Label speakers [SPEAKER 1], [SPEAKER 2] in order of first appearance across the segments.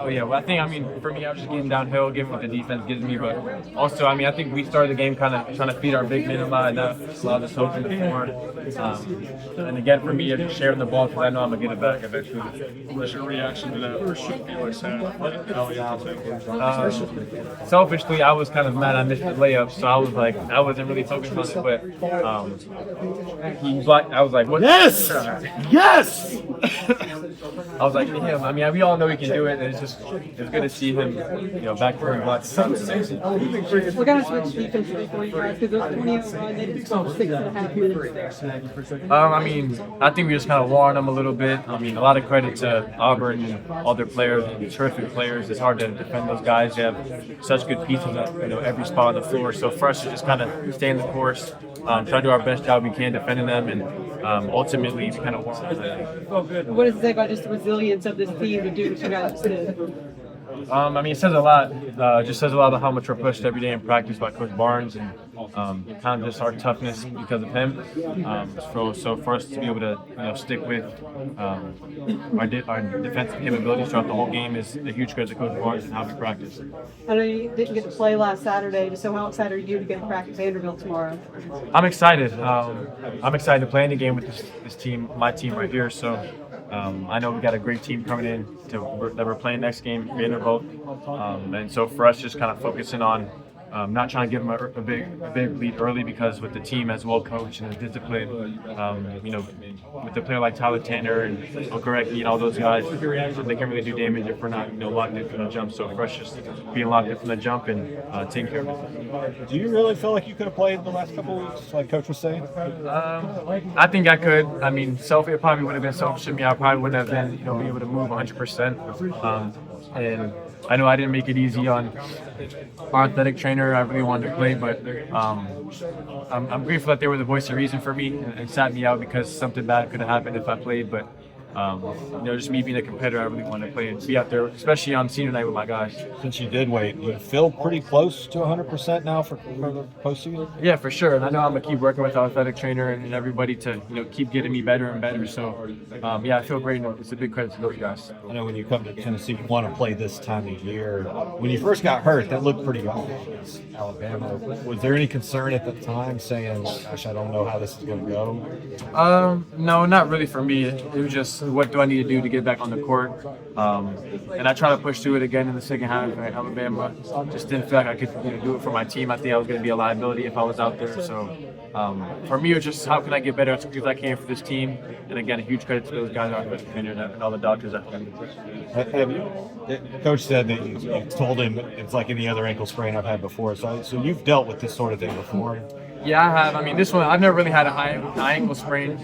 [SPEAKER 1] Oh yeah, well I mean for me I was just getting downhill, given what the defense gives me, but also I think we started the game kind of trying to feed our big men a lot, and that allowed us to open the floor. And again for me, I just sharing the ball because I know I'm gonna get it back eventually.
[SPEAKER 2] What's your reaction to that first Felix had?
[SPEAKER 1] Selfishly, I was kind of mad I missed the layup, so I was like I wasn't really focused on it, but he blocked. I was like, what?
[SPEAKER 3] Yes! Yes!
[SPEAKER 1] I was like, him. I mean, we all know he can do it, and it's good to see him, back where he wants.
[SPEAKER 4] What kind of switch defensively for you guys? Because those 20 run, they did stop 6.5 minutes there.
[SPEAKER 1] I think we just kind of warned them a little bit. A lot of credit to Auburn and all their players, terrific players. It's hard to defend those guys. They have such good pieces at every spot on the floor. So for us to just kind of stay in the course, try to do our best job we can defending them, and ultimately kind of warn them.
[SPEAKER 4] What does it say about just the resilience of this team to do what you guys did?
[SPEAKER 1] It says a lot. Just says a lot of how much we're pushed every day in practice by Coach Barnes, and kind of just our toughness because of him. So for us to be able to stick with our defensive capabilities throughout the whole game is a huge credit to Coach Barnes and how we practice.
[SPEAKER 4] I know you didn't get to play last Saturday, so how excited are you to get to practice Vanderbilt tomorrow?
[SPEAKER 1] I'm excited. I'm excited to play in the game with this team, my team right here. So I know we got a great team coming in that we're playing next game, Vanderbilt. And so for us, just kind of focusing on not trying to give them a big lead early, because with the team as well coached and as disciplined, with a player like Tyler Tanner and Okereke and all those guys, they can really do damage if we're not locked in from the jump. So for us, just being locked in from the jump and taking care of it.
[SPEAKER 3] Do you really feel like you could have played the last couple of weeks, like Coach was saying?
[SPEAKER 1] I think I could. It probably would have been selfish of me. I probably wouldn't have been, be able to move 100%. And I know I didn't make it easy on our athletic trainer. I really wanted to play, but I'm grateful that they were the voice of reason for me and sat me out, because something bad could have happened if I played. But just me being a competitor, I really wanted to play and be out there, especially on senior night with my guys.
[SPEAKER 3] Since you did wait, you feel pretty close to 100% now for the postseason?
[SPEAKER 1] Yeah, for sure. And I know I'm gonna keep working with our athletic trainer and everybody to keep getting me better and better. So I feel great. And it's a big credit to those guys.
[SPEAKER 3] I know when you come to Tennessee, you want to play this time of year. When you first got hurt, that looked pretty obvious against Alabama. Was there any concern at the time, saying, "Gosh, I don't know how this is going to go"?
[SPEAKER 1] No, not really for me. It was just, what do I need to do to get back on the court? And I tried to push through it again in the second half at Alabama. Just didn't feel like I could do it for my team. I think I was going to be a liability if I was out there. So for me, it was just, how can I get better as quickly as I can for this team? And again, a huge credit to those guys out there and all the doctors out there.
[SPEAKER 3] Have you? Coach said that you told him it's like any other ankle sprain I've had before. So you've dealt with this sort of thing before.
[SPEAKER 1] Yeah, I have. This one, I've never really had a high ankle sprain.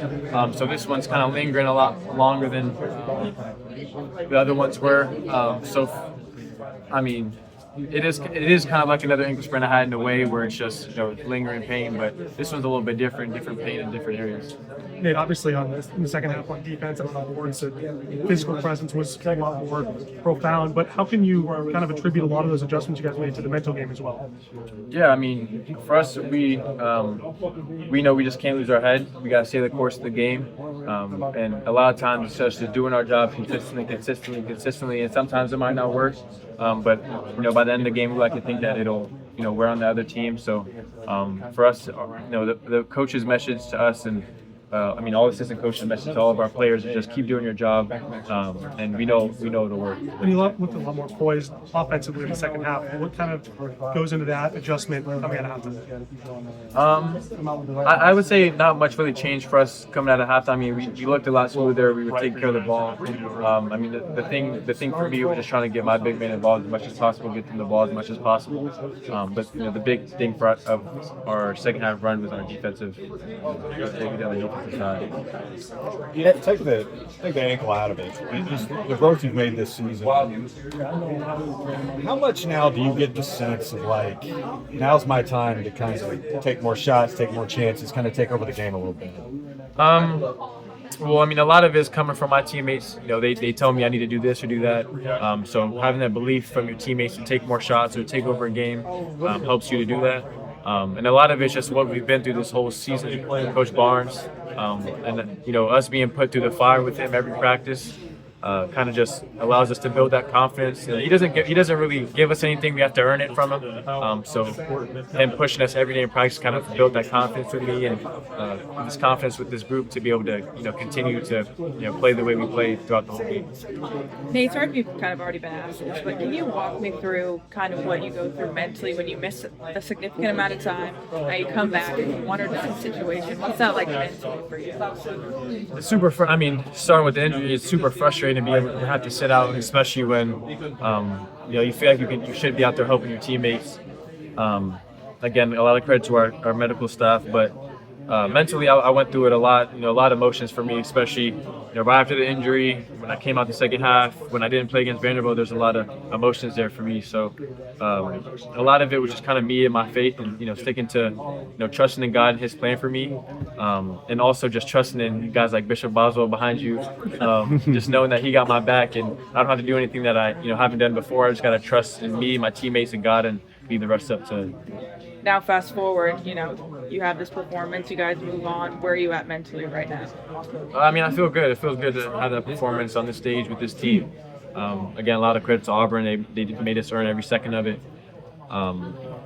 [SPEAKER 1] So this one's kind of lingering a lot longer than the other ones were. It is kind of like another ankle sprain I had in a way, where it's just lingering pain, but this one's a little bit different pain in different areas.
[SPEAKER 2] Nate, obviously in the second half on defense and on the boards, the physical presence was a lot more profound. But how can you kind of attribute a lot of those adjustments you guys made to the mental game as well?
[SPEAKER 1] Yeah, for us, we know we just can't lose our head. We got to stay the course of the game, and a lot of times it's just doing our job consistently, and sometimes it might not work. But by the end of the game, we like to think that it'll, we're on the other team. So for us, the coach's message to us, and all assistant coaches' message to all of our players is just keep doing your job, and we know it'll work.
[SPEAKER 2] And you looked a lot more poised offensively in the second half. What kind of goes into that adjustment coming out of halftime?
[SPEAKER 1] I would say not much really changed for us coming out of halftime. We looked a lot smoother. We were taking care of the ball. The thing for me was just trying to get my big man involved as much as possible, get them the ball as much as possible. But the big thing for us, of our second half run, was our defensive.
[SPEAKER 3] Yeah, take the ankle out of it. Just the growth you've made this season. How much now do you get the sense of like, now's my time to kind of take more shots, take more chances, kind of take over the game a little bit?
[SPEAKER 1] Well, a lot of it is coming from my teammates. They tell me I need to do this or do that. So having that belief from your teammates to take more shots or take over a game helps you to do that. And a lot of it's just what we've been through this whole season with Coach Barnes, and us being put through the fire with him every practice. kind of just allows us to build that confidence. And he doesn't really give us anything; we have to earn it from him. So him pushing us every day in practice kind of built that confidence with me, and this confidence with this group to be able to continue to play the way we play throughout the whole game.
[SPEAKER 5] Nate, sorry if you've kind of already been asked this, but can you walk me through kind of what you go through mentally when you miss a significant amount of time, how you come back in one or different situation? What's that like mentally for you?
[SPEAKER 1] It's I mean, starting with the injury, it's super frustrating to be able to have to sit out, especially when you feel like you should be out there helping your teammates. Again, a lot of credit to our medical staff, but mentally, I went through it a lot. A lot of emotions for me, especially right after the injury. When I came out the second half, when I didn't play against Vanderbilt, there's a lot of emotions there for me. So a lot of it was just kind of me and my faith, and sticking to trusting in God and His plan for me, and also just trusting in guys like Bishop Boswell behind you, just knowing that he got my back, and I don't have to do anything that I haven't done before. I just got to trust in me, my teammates, and God, and leave the rest up to.
[SPEAKER 5] Now, fast forward, you have this performance, you guys move on. Where are you at mentally right now?
[SPEAKER 1] I mean, I feel good. It feels good to have that performance on this stage with this team. Again, a lot of credit to Auburn. They made us earn every second of it.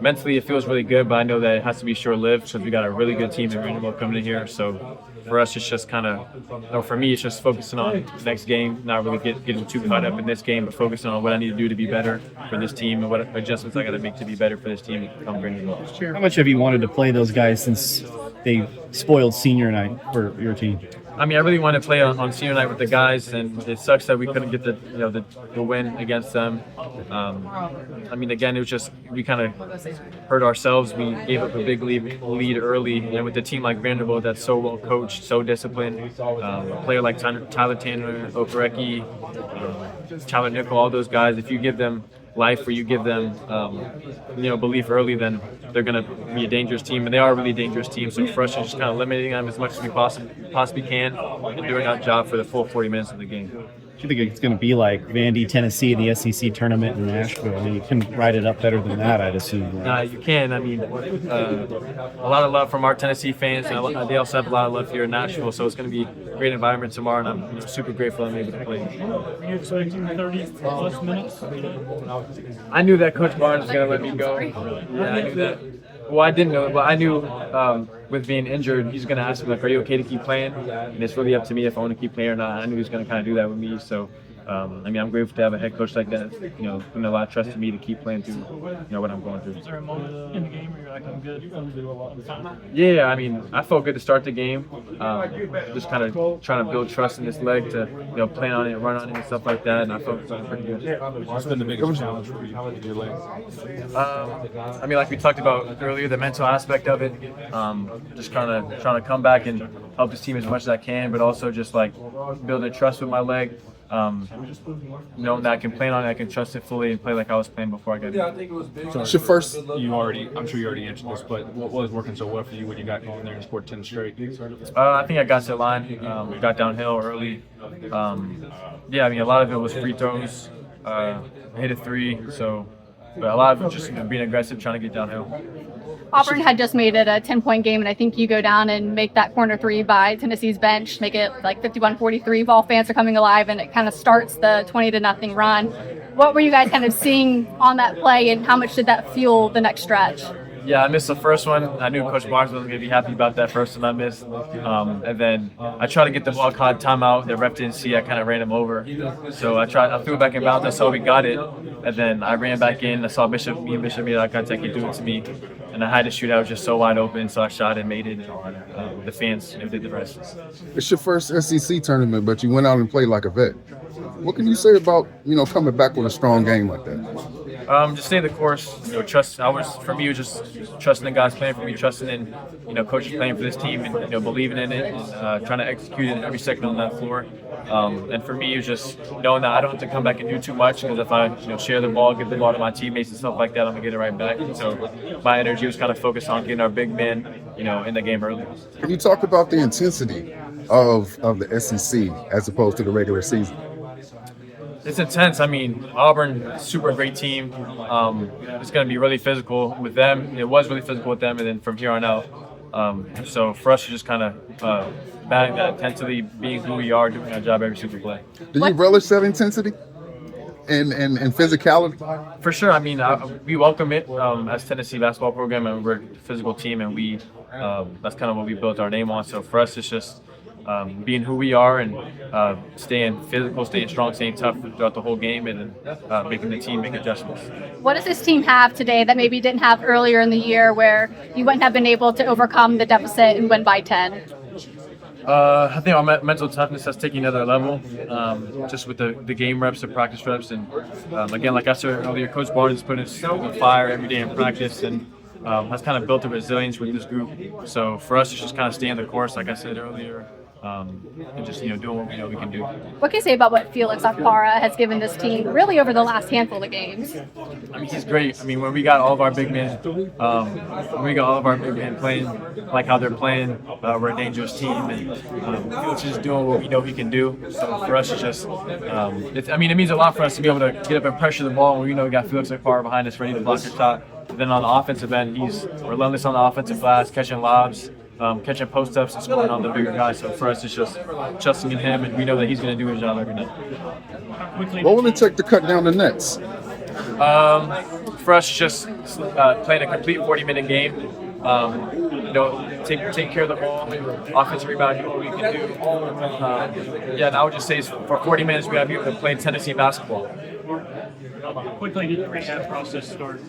[SPEAKER 1] Mentally, it feels really good, but I know that it has to be short-lived because we got a really good team in Vanderbilt coming in here. So for us, it's just kind of, for me, it's just focusing on the next game, not really getting too caught up in this game, but focusing on what I need to do to be better for this team and what adjustments I got to make to be better for this team come Vanderbilt.
[SPEAKER 6] How much have you wanted to play those guys since they spoiled senior night for your team?
[SPEAKER 1] I mean, I really wanted to play on senior night with the guys, and it sucks that we couldn't get the win against them. I mean, again, it was just we kind of hurt ourselves. We gave up a big lead early, and with a team like Vanderbilt that's so well coached, so disciplined, a player like Tyler Tanner, Okereke, Tyler Nickel, all those guys, if you give them life, or you give them belief early, then they're going to be a dangerous team, and they are a really dangerous team. So for us, just kind of limiting them as much as we possibly can and doing our job for the full 40 minutes of the game.
[SPEAKER 6] Do you think it's going to be like Vandy, Tennessee, the SEC tournament in Nashville? I mean, you can write it up better than that, I'd assume.
[SPEAKER 1] You can. I mean, a lot of love from our Tennessee fans, and they also have a lot of love here in Nashville, so it's going to be a great environment tomorrow, and I'm super grateful I'm able to play.
[SPEAKER 2] Are you expecting 30-plus minutes?
[SPEAKER 1] I knew that Coach Barnes was going to let me go. Yeah, I knew that. Well, I didn't know it, but I knew with being injured, he's going to ask me, like, are you okay to keep playing? And it's really up to me if I want to keep playing or not. I knew he was going to kind of do that with me. So, I mean, I'm grateful to have a head coach like that, putting a lot of trust in me to keep playing through, what I'm going through.
[SPEAKER 2] Is there a moment in the game where you're like, I'm good?
[SPEAKER 1] Yeah, I mean, I felt good to start the game. Just kind of trying to build trust in this leg to, play on it, run on it, and stuff like that. And I felt pretty good.
[SPEAKER 7] What's been the biggest challenge for you with your leg?
[SPEAKER 1] I mean, like we talked about earlier, the mental aspect of it. Just kind of trying to come back and help this team as much as I can, but also just like building trust with my leg. Knowing that I can play on it, I can trust it fully and play like I was playing before I got here.
[SPEAKER 7] So it's your first. I'm sure you already answered this, but what was working so well for you when you got going there and scored 10 straight?
[SPEAKER 1] I think I got to the line, got downhill early. Yeah, I mean, a lot of it was free throws. Hit a three, but a lot of it was just being aggressive, trying to get downhill.
[SPEAKER 8] Auburn had just made it a 10-point game, and I think you go down and make that corner three by Tennessee's bench, make it like 51-43. Vol fans are coming alive, and it kind of starts the 20-0 run. What were you guys kind of seeing on that play, and how much did that fuel the next stretch?
[SPEAKER 1] Yeah, I missed the first one. I knew Coach Barnes wasn't going to be happy about that first one I missed. And then I tried to get the ball caught timeout. The ref didn't see. I kind of ran him over. So I threw it back in bounds. I saw we got it. And then I ran back in. I saw Bishop made eye contact. He do it to me. And I had to shoot. I was just so wide open. So I shot and made it. And the fans did the rest.
[SPEAKER 9] It's your first SEC tournament, but you went out and played like a vet. What can you say about, coming back with a strong game like that?
[SPEAKER 1] Just stay the course. Trust. For me, it was just trusting in God's plan for me, trusting in, coaches playing for this team, and believing in it, and trying to execute it every second on that floor. And for me, it was just knowing that I don't have to come back and do too much, because if I, share the ball, give the ball to my teammates and stuff like that, I'm gonna get it right back. So my energy was kind of focused on getting our big men, in the game early.
[SPEAKER 9] Can you talk about the intensity of the SEC as opposed to the regular season?
[SPEAKER 1] It's intense. I mean, Auburn, super great team. It's going to be really physical with them. It was really physical with them, and then from here on out, So for us to just kind of batting that intensity, being who we are, doing our job every single play.
[SPEAKER 9] Do you relish that intensity and physicality?
[SPEAKER 1] For sure. I mean, we welcome it as Tennessee basketball program, and we're a physical team, and we that's kind of what we built our name on. So for us, it's just being who we are and staying physical, staying strong, staying tough throughout the whole game, and making the team make adjustments.
[SPEAKER 8] What does this team have today that maybe didn't have earlier in the year where you wouldn't have been able to overcome the deficit and win by 10?
[SPEAKER 1] I think our mental toughness has taken another level, just with the game reps, the practice reps, and again, like I said earlier, Coach Barnes put us on fire every day in practice, and has kind of built a resilience with this group. So for us, it's just kind of staying the course, like I said earlier, and just doing what we know we can do.
[SPEAKER 8] What can you say about what Felix Akpara has given this team really over the last handful of games?
[SPEAKER 1] I mean, he's great. I mean, when we got all of our big men, playing like how they're playing, we're a dangerous team, and Felix is doing what we know he can do. So for us, it's just, it means a lot for us to be able to get up and pressure the ball when we know we got Felix Akpara behind us ready to block a shot. But then on the offensive end, he's relentless on the offensive glass, catching lobs, catching post-ups, and scoring on the bigger guys. So for us, it's just trusting in him, and we know that he's going to do his job every night.
[SPEAKER 9] What will it take to cut down the nets?
[SPEAKER 1] For us, just playing a complete 40-minute game. Take care of the ball, offensive rebound, do what we can do. And I would just say for 40 minutes we have you playing Tennessee basketball.
[SPEAKER 2] Quickly, did the rehab process start?